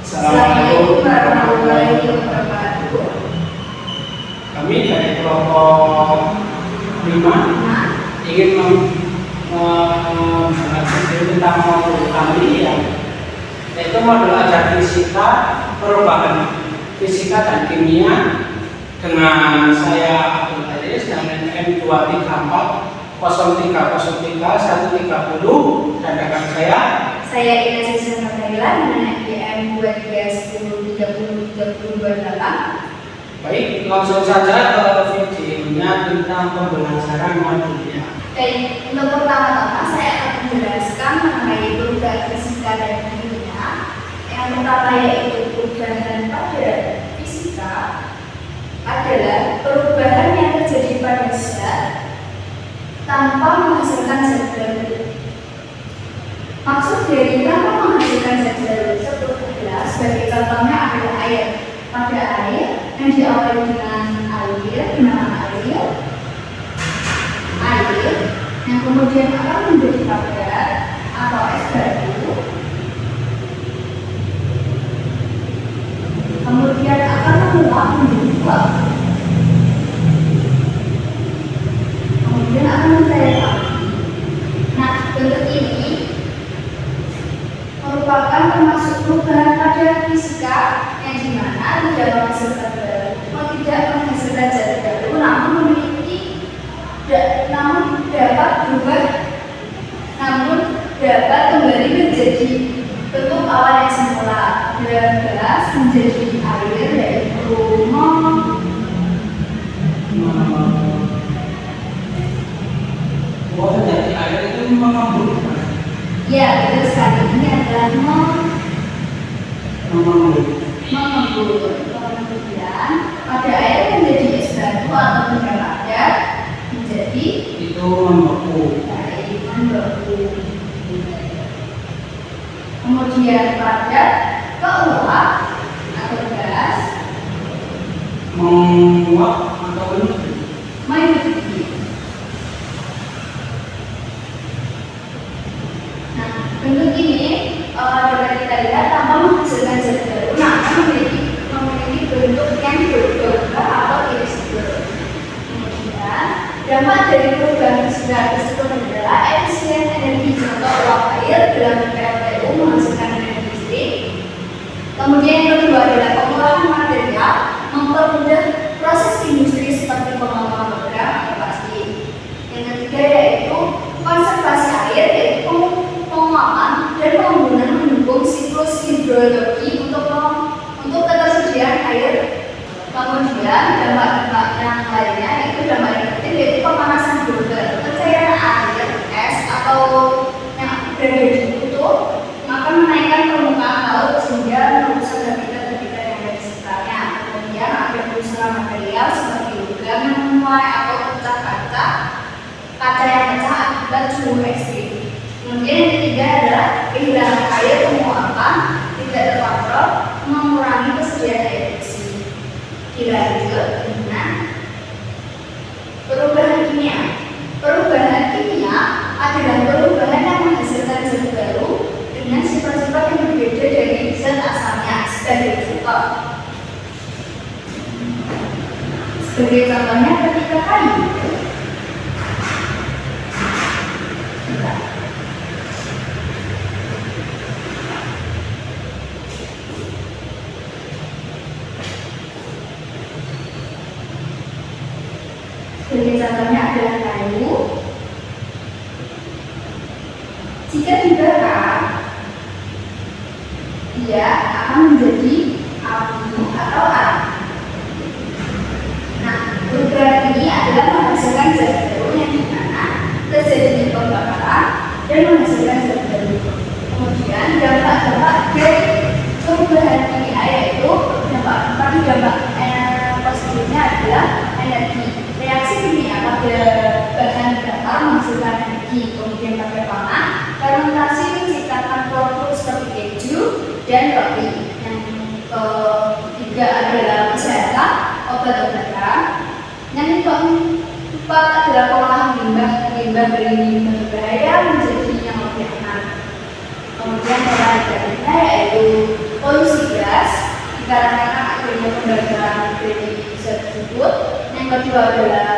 Assalamualaikum warahmatullahi wabarakatuh. Kami dari kelompok 5 ingin membahas tentang modul kami yaitu modul ajar fisika, perubahan fisika dan kimia dengan saya Abdul Aziz dengan M2340303 130 dan rekan Saya Ina Susan Nurila dengan NPM 2310303028. Baik, langsung saja ke videonya tentang pembelajaran modulnya. Baik, untuk pertama-tama saya akan menjelaskan mengenai perubahan fisika dan kimia. Yang pertama yaitu perubahan pada fisika adalah perubahan yang terjadi pada zat tanpa menghasilkan zat baru. Maksud dari tanpa menghasilkan zat baru tersebut adalah sebagai contohnya adalah air. Pada air yang diawali dengan dinamakan air yang kemudian akan menjadi padat atau es batu, kemudian akan menguap menjadi uap, kemudian akan mencair api. Nah, bentuk ini merupakan termasuk perubahan pada fisika yang dimana tidak menghasilkan zat baru, namun dapat kembali menjadi bentuk awal yang semula. Gas menjadi air yaitu Jadi air itu mengembun. Ya, betul sekali. Ini adalah mengembun. Kemudian pada air menjadi es batu atau benda padat menjadi Itu membeku. baik membeku. Kemudian padat ke uap atau gas Menguap atau mendidih. Nah, bentuk ini dapat kita lihat tanpa menghasilkan zat baru, namun memiliki bentuk yang berubah atau irreversibel. Kemudian dampak dari perubahan fisika tersebut adalah efisien energi, contoh uap air dalam PLTU menghasilkan energi listrik. Kemudian yang kedua adalah pengolahan material, mempermudah proses industri seperti pengembangan program atau plastik. Yang ketiga yaitu konservasi air, yaitu penguapan dan penggunaan mendukung siklus hidrologi untuk ketersediaan air. Kemudian dampak yang lainnya itu dampak negatif yaitu pemanasan global. Pencairan air, es atau yang berada di kutub akan menaikkan permukaan laut sehingga merusak habitat-habitat yang ada di sekitarnya. Kemudian ada kerusakan material seperti logam yang menuai atau pecah kaca yang pecah akibat suhu ekstrim. Kemudian yang ketiga adalah kehilangan air, penguapan tidak terkontrol, mengurangi kesediaan air bersih. Dilanjut dengan perubahan kimia. Perubahan kimia adalah perubahan yang menghasilkan zat baru dengan sifat-sifat yang berbeda dari zat asalnya. Sebagai contohnya ketika kayu. Sebagai contohnya adalah kayu. Jika dibakar, dia akan menjadi abu atau api. Nah, perubahan ini adalah menghasilkan zat baru yang dimana terjadi pembakaran dan menghasilkan zat baru. Kemudian dampak-dampak dari perubahan ini yaitu dampak positifnya adalah energi. Reaksi kimia pada bahan bakar menghasilkan energi. Kemudian pada pangan, fermentasi menciptakan produk seperti keju dan roti. Yang ketiga adalah kesehatan, obat-obatan. Yang keempat adalah pengolahan limbah dari berbahaya menjadi yang lebih aman. Kemudian yang lainnya yaitu polusi dikarenakan adanya pembakaran dari zat tersebut. Yang kedua adalah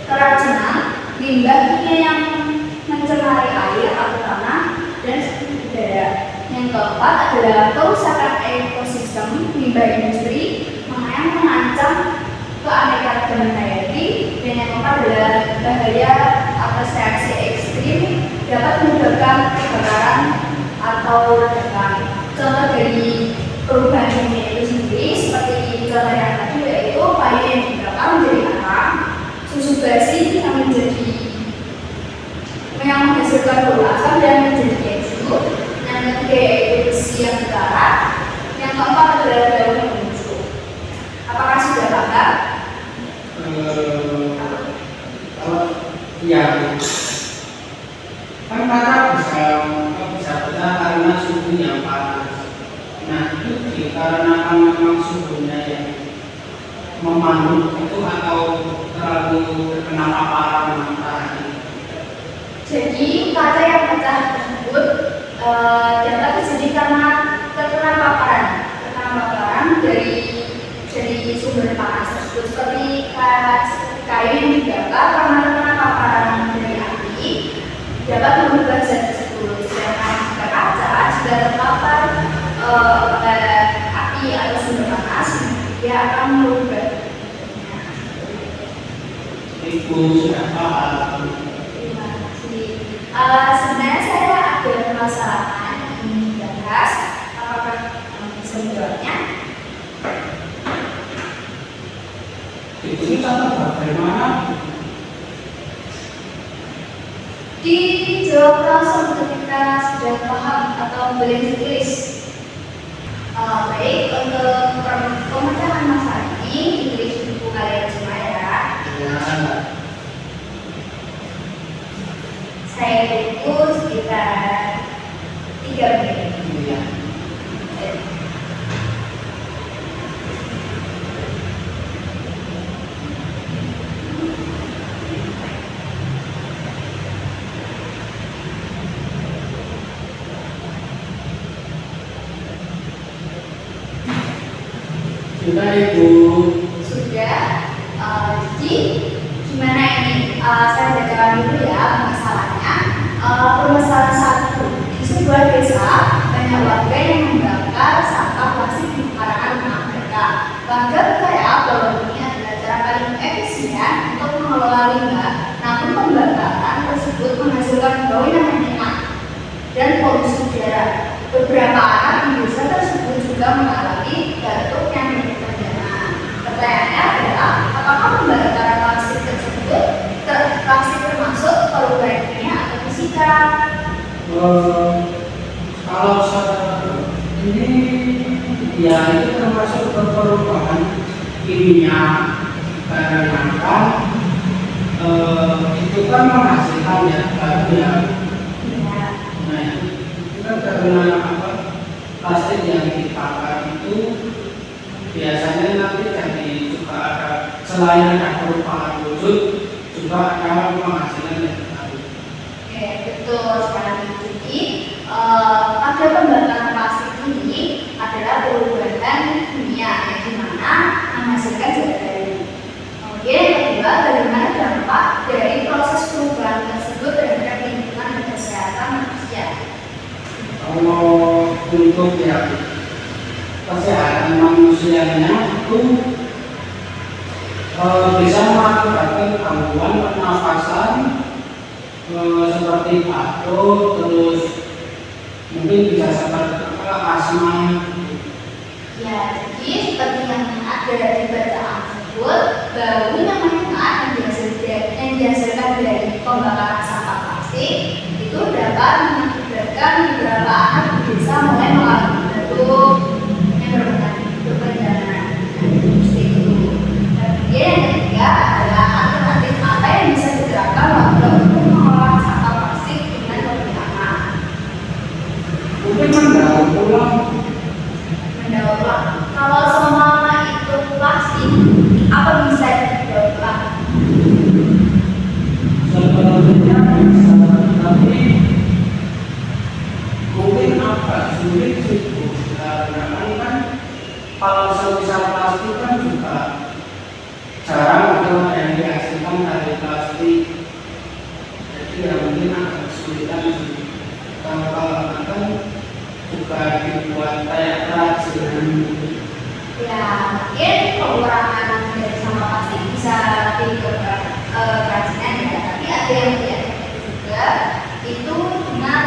keracunan limbah kimia yang mencemari air atau tanah dan udara. Yang keempat adalah kerusakan ekosistem limbah industri yang mengancam keanekaragaman hayati. Dan yang keempat adalah bahaya atas reaksi ekstrim dapat menyebabkan kebakaran atau ledakan. Contoh dari perubahan kimia itu sendiri seperti contoh yang tadi yaitu payung yang dibakar menjadi arang, susu basi yang menghasilkan bau asam dan menjadi keju. Yang ketiga yaitu besi yang dibakar. Yang keempat adalah daun yang busuk. Apakah sudah paham? Ya, kan kata bisa benar karena suhu yang panas. Nah, itu dikarenakan memang suhunya yang memandu itu atau terlalu terkena paparan matahari. Jadi kaca yang pecah tersebut dapat terjadi karena terkena paparan dari sumber panas tersebut, seperti kayu yang dibakar karena terkena paparan dari api dapat mengubah zat tersebut. Sedangkan jika kaca sudah terpapar pada api atau sumber panas, dia akan mengubah. Ibu sudah paham. Terima kasih. Sebenarnya saya ada permasalahan yang ingin dibahas. Apakah bisa menjawabnya? Itu contoh bagaimana? Dijawab langsung ketika sudah paham atau boleh ditulis. Baik, untuk pemecahan masalah ini ditulis di buku kalian semua ya. Ya. Saya tunggu sekitar 3 menit. Ya. Sudah Ibu. Sudah. Jadi gimana ini? Saya bacakan dulu ya masalahnya. Permasalahan 1. Di sebuah desa banyak warga yang membakar sampah plastik di pekarangan rumah mereka. Warga percaya bahwa ini adalah cara paling efisien untuk mengelola limbah. Namun pembakaran tersebut menghasilkan bau yang menyengat dan polusi udara. Beberapa anak di desa tersebut juga mengalami batuk yang menyebabkan demam. Pertanyaannya adalah, apakah pembakaran plastik tersebut termasuk perubahan kimia atau fisika? Kalau ini ya itu termasuk perubahan kimia karena itu kan menghasilkan ya baru ya. Nah itu kan karena plastik yang dibakar itu biasanya nanti jadi juga ada selain ada perubahan wujud juga ada penghasilan yang baru. Oke, betul sekali. Jadi pada pembakaran plastik ini adalah perubahan kimia yang dimana menghasilkan zat baru. Kemudian yang kedua, bagaimana dampak dari proses perubahan tersebut terhadap lingkungan dan kesehatan manusia? Kalau untuk yang kesehatan manusianya itu bisa mengakibatkan gangguan pernafasan seperti batuk, terus mungkin bisa seperti asma. Ya, jadi seperti yang ada di bacaan tersebut, bau yang menyengat yang dihasilkan dari pembakaran sampah plastik itu dapat mengakibatkan beberapa anak di desa mulai mengalami batuk yang berkepanjangan seperti itu. Kemudian yang ketiga adalah alternatif apa yang bisa diterapkan waktu untuk mengolah sampah plastik dengan lebih aman. Mungkin mendaur ulang. Mendaur ulang. Kalau semua itu plastik, apa bisa didaur ulang? Sebenarnya bisa, tapi kalau semisal plastik kan juga jarang atau yang dihasilkan dari plastik, jadi ya mungkin agak kesulitan sih. Kalau kan juga dibuat kayak kerajinan. Ya, mungkin pengurangan dari sampah plastik bisa lebih ke kerajinan ya, tapi ada yang tidak juga itu dengan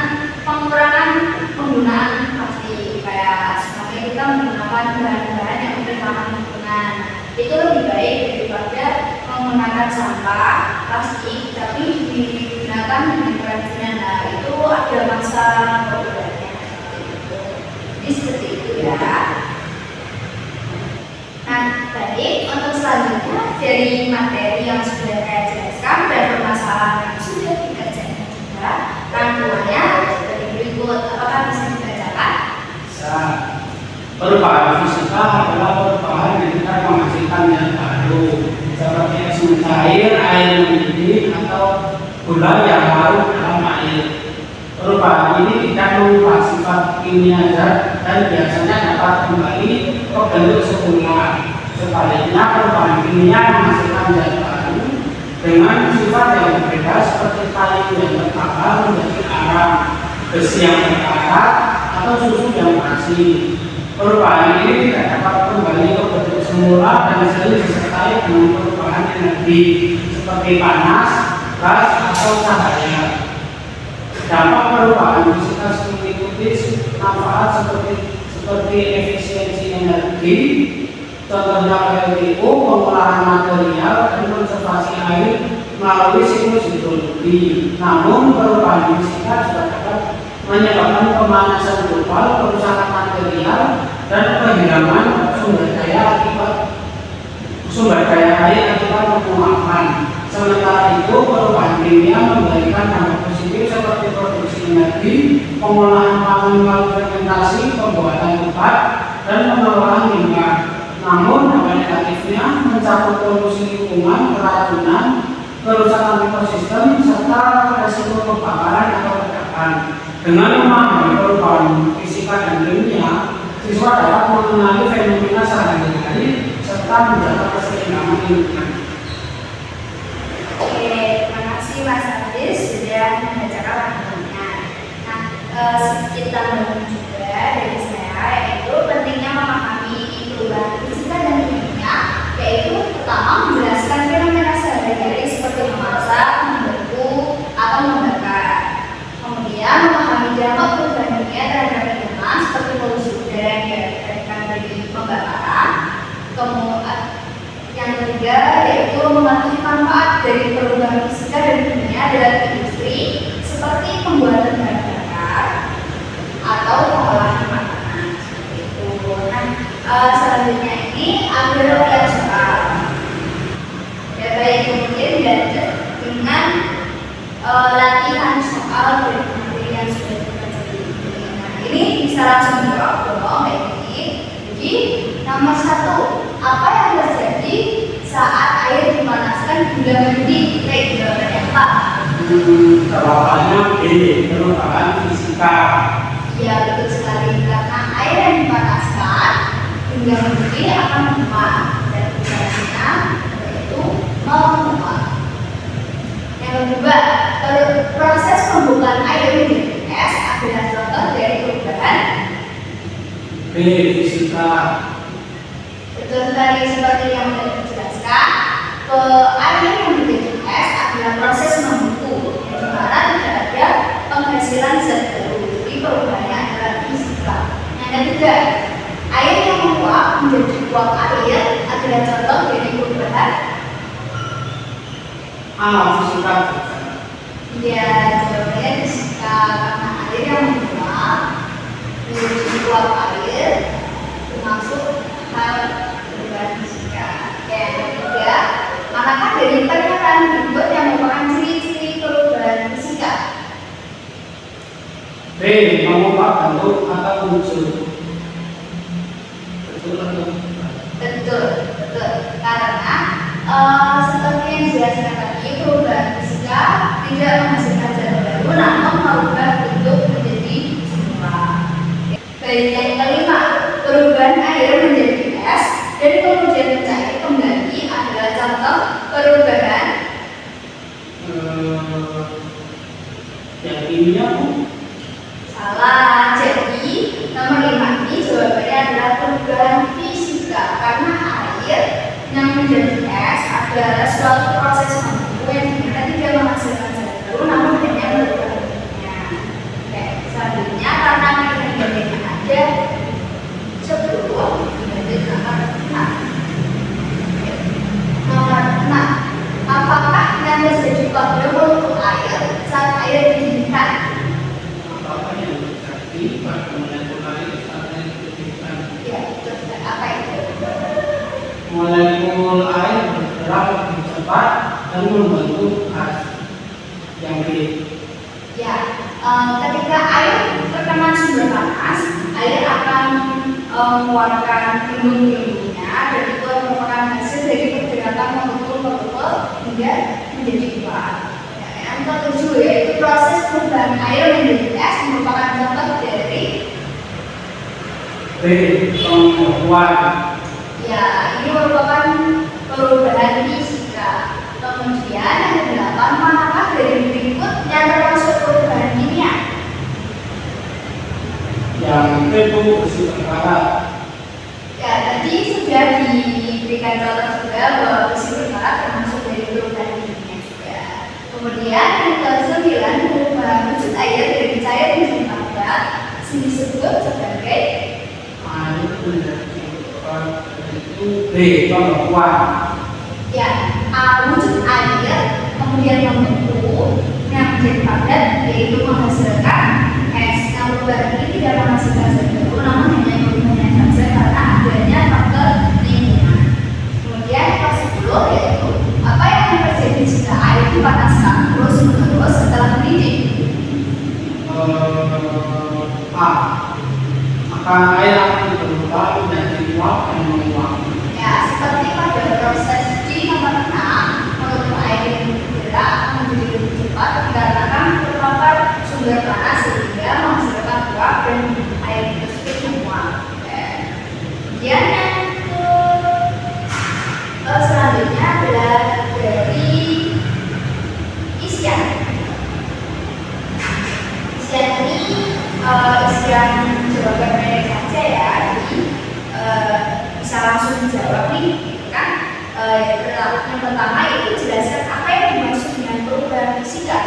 pengurangan penggunaan plastik, kayak sebenarnya kita menggunakan bahan-bahan yang lebih ramah lingkungan. Itu lebih baik daripada menggunakan sampah plastik tapi digunakan dengan kerajinan. Nah, itu ada masa perubahannya. Jadi seperti itu ya. Nah, baik, untuk selanjutnya dari materi yang sudah saya jelaskan dan permasalahan yang sudah dikerjakan juga, rangkumannya seperti berikut. Apakah bisa dibacakan? Bisa. Perubahan fisika adalah perubahan yang kita menghasilkan yang baru, seperti es mencair, air mendidih, atau gula yang larut dalam air. Perubahan ini tidak mengubah sifat kimia zat dan biasanya dapat kembali ke bentuk semula. Sebaliknya, perubahan kimia menghasilkan zat baru dengan sifat yang berbeda, seperti kayu yang terbakar menjadi arang, besi yang terkarat, atau susu yang basi. Perubahan ini tidak dapat kembali ke bentuk semula dan sering disertai dengan perubahan energi seperti panas, gas, atau cahaya. Dampak perubahan fisika mengikuti manfaat seperti efisiensi energi, contohnya PLTU, pengolahan material, dan konservasi air melalui siklus hidrologi. Namun perubahan fisika juga dapat menyebabkan pemanasan global, kerusakan material, dan kehilangan sumber daya air akibat penguapan. Sementara itu, perubahan kimia memberikan dampak positif seperti produksi energi, pengolahan pangan melalui fermentasi, pembuatan obat, dan pengelolaan limbah. Namun, dampak negatifnya mencakup polusi lingkungan, keracunan, kerusakan ekosistem, serta resiko kebakaran atau ledakan. Dengan memahami perubahan fisika dan kimia, siswa dapat mengenali fenomena sehari-hari serta menjaga keseimbangan lingkungan. Oke, terima kasih Mas Adis sudah membacakan rangkumannya. Nah, sedikit tambahan juga dari saya, yaitu pentingnya memahami perubahan fisika dan kimia, yaitu pertama menjelaskan fenomena sehari-hari seperti memasak, membeku, atau membakar. Kemudian memahami dampak perubahan kimia terhadap lingkungan seperti polusi udara yang diakibatkan dari pembakaran. Kemudian yang ketiga yaitu memahami manfaat dari perubahan fisika dan kimia dalam industri seperti pembuatan bahan bakar atau pengolahan makanan seperti itu. Nah, selanjutnya ini ada latihan soal. Ya baik, kemudian dilanjut dengan latihan soal dari materi yang sudah kita pelajari. Nah, ini bisa langsung dijawab dong kayak gini. Jadi nomor 1, apa yang terjadi saat air dipanaskan hingga mendidih? Baik, jawabannya apa? Jawabannya B, perubahan fisika. Ya, betul sekali. Karena air yang dipanaskan hingga mendidih akan menguap dan tujuannya yaitu menguap. Yang kedua, proses pembukaan air menjadi es adalah contoh dari perubahan B, fisika. Betul sekali, seperti yang sudah dijelaskan, air yang menjadi es adalah proses membeku, di mana tidak ada penghasilan zat baru. Jadi perubahannya adalah fisika. Yang ketiga, air yang menguap menjadi uap air adalah contoh dari perubahan A, fisika. Ya, jawabannya fisika, karena air yang menguap menjadi uap air termasuk hal perubahan fisika. Yang ketiga, manakah dari pernyataan berikut yang merupakan ciri-ciri perubahan fisika? B, mengubah bentuk atau wujud. Betul atau tidak? Betul, betul. Karena seperti yang dijelaskan tadi, perubahan fisika tidak menghasilkan zat baru, namun merubah bentuk menjadi semula. Baik, yang kelima, perubahan air menjadi menjadi es adalah suatu proses membentuk yang dimana tidak menghasilkan zat baru namun hanya merubah bentuknya. Oke, selanjutnya karena mekanikanya ada sebelum menjadi nomor 6. Nomor 6. Apakah yang terjadi pada molekul air saat air didinginkan? Apakah yang terjadi pada molekul air saat air didinginkan? Ya, betul. Apa itu? Molekul air bergerak lebih cepat dan membentuk gas yang B. Ya, ketika air terkena sumber panas, air akan mengeluarkan timbun-timbunnya dan itu merupakan hasil dari pergerakan molekul-molekul hingga menjadi uap. Ya, yang ketujuh yaitu proses perubahan air menjadi es merupakan contoh dari B. Pembuatan. ya ini merupakan perubahan fisika. Kemudian yang kedelapan, manakah dari berikut yang termasuk perubahan kimia? Yang itu besi berkarat. Ya, tadi sudah diberikan contoh juga bahwa besi berkarat termasuk dari perubahan kimia juga. Kemudian yang ke-9, perubahan wujud air dari cair menjadi padat disebut sebagai Air menjadi itu B. Pembuatan. ya wujud air kemudian membentuk yang menjadi padat yaitu menghasilkan es. Yang perubahan ini tidak menghasilkan zat baru namun hanya perubahan saja karena adanya faktor lingkungan. Kemudian yang ke-10 yaitu apa yang terjadi jika air dipanaskan terus menerus setelah mendidih? A. Akan air akan berubah menjadi uap dan menguap. Ya, seperti pada proses di nomor 6, molekul air yang bergerak menjadi lebih cepat dikarenakan terpapar sumber panas sehingga menghasilkan uap dan air tersebut menguap. Kemudian yang selanjutnya adalah dari isian. Isian ini isian jawaban pendek saja ya, jadi bisa langsung dijawab nih, gitu kan? Yang pertama itu jelaskan apa yang dimaksud dengan perubahan fisika.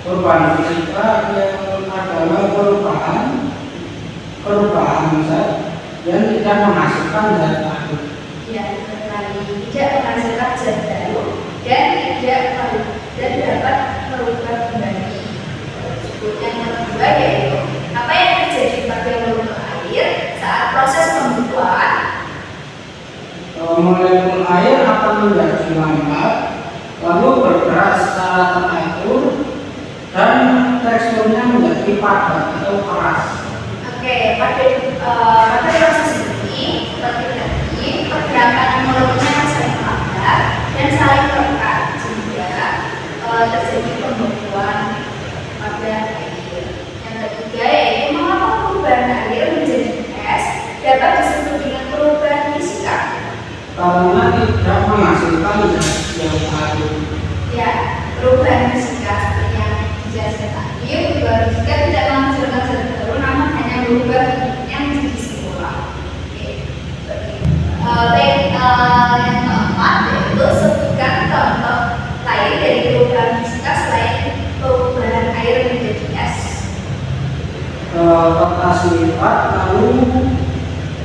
Perubahan fisika yang adalah perubahan zat yang tidak menghasilkan zat baru. Ya, sekali tidak menghasilkan zat baru dan dapat merubah kembali. Yang kedua yaitu apa yang terjadi pada molekul air saat proses pembuatan. Molekul air akan menjadi lambat, lalu bergerak secara teratur dan teksturnya menjadi padat atau keras. Oke, pada proses ini seperti tadi pergerakan molekulnya saling padat dan saling terikat sehingga terjadi pembuatan pada air. Yang ketiga yaitu mengapa perubahan air menjadi es dapat disebut dengan perubahan fisika. Karena tidak menghasilkan zat yang baru. Ya, perubahan fisika seperti yang dijelaskan tadi, perubahan fisika tidak menghasilkan zat baru namun hanya berubah bentuknya menjadi semula. Oke, seperti itu. Yang keempat yaitu sebutkan contoh lain dari perubahan fisika selain perubahan air menjadi es. Kertas lipat lalu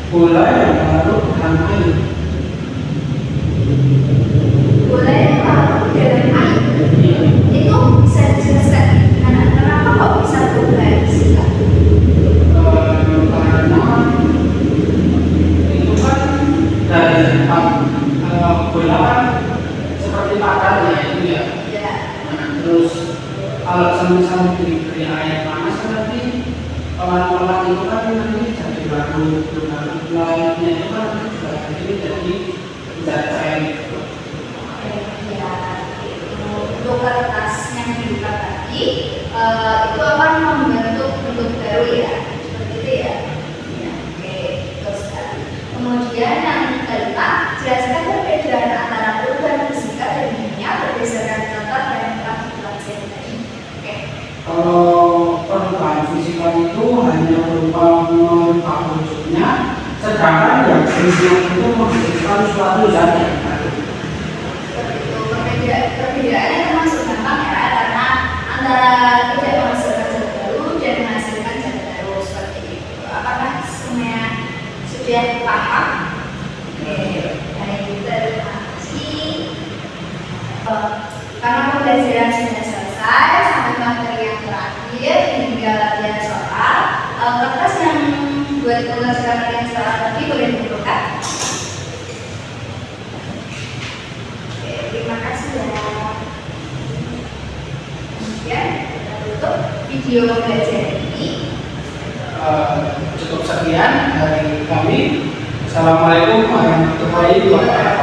bola yang baru dan air. Boleh kalau dalam air itu bisa dijelaskan kenapa kok bisa perubahan fisika? Karena itu kan dari tempat bola kan seperti padat ya itu ya. Ya, Nah, terus kalau sama-sama diberi air panas kan nanti pelan-pelan itu kan nanti jadi baru lainnya itu kan juga jadi zat cair gitu. ya untuk kertas yang dibuka tadi itu akan membentuk bentuk baru ya, seperti itu ya. Ya, oke, betul sekali. Kemudian yang kelima, jelaskan perbedaan antara perubahan fisika dan kimia berdasarkan contoh yang telah dipelajari tadi. Oke. Kalau perubahan fisika itu hanya berupa merubah wujudnya, sedangkan yang kimia itu menghasilkan suatu zat yang baru. perbedaannya termasuk gampang ya, karena antara tidak menghasilkan zat baru dan menghasilkan zat baru seperti itu. Apakah semuanya sudah paham? Oke, baik, terima kasih. Karena pembelajaran sudah selesai sampai materi yang terakhir tinggal latihan soal. Kertas yang buat pembelajaran latihan soal tadi boleh dibuka. Oke, terima kasih ya. Kemudian kita tutup video pembelajaran ini. Cukup sekian dari kami. Assalamualaikum warahmatullahi wabarakatuh.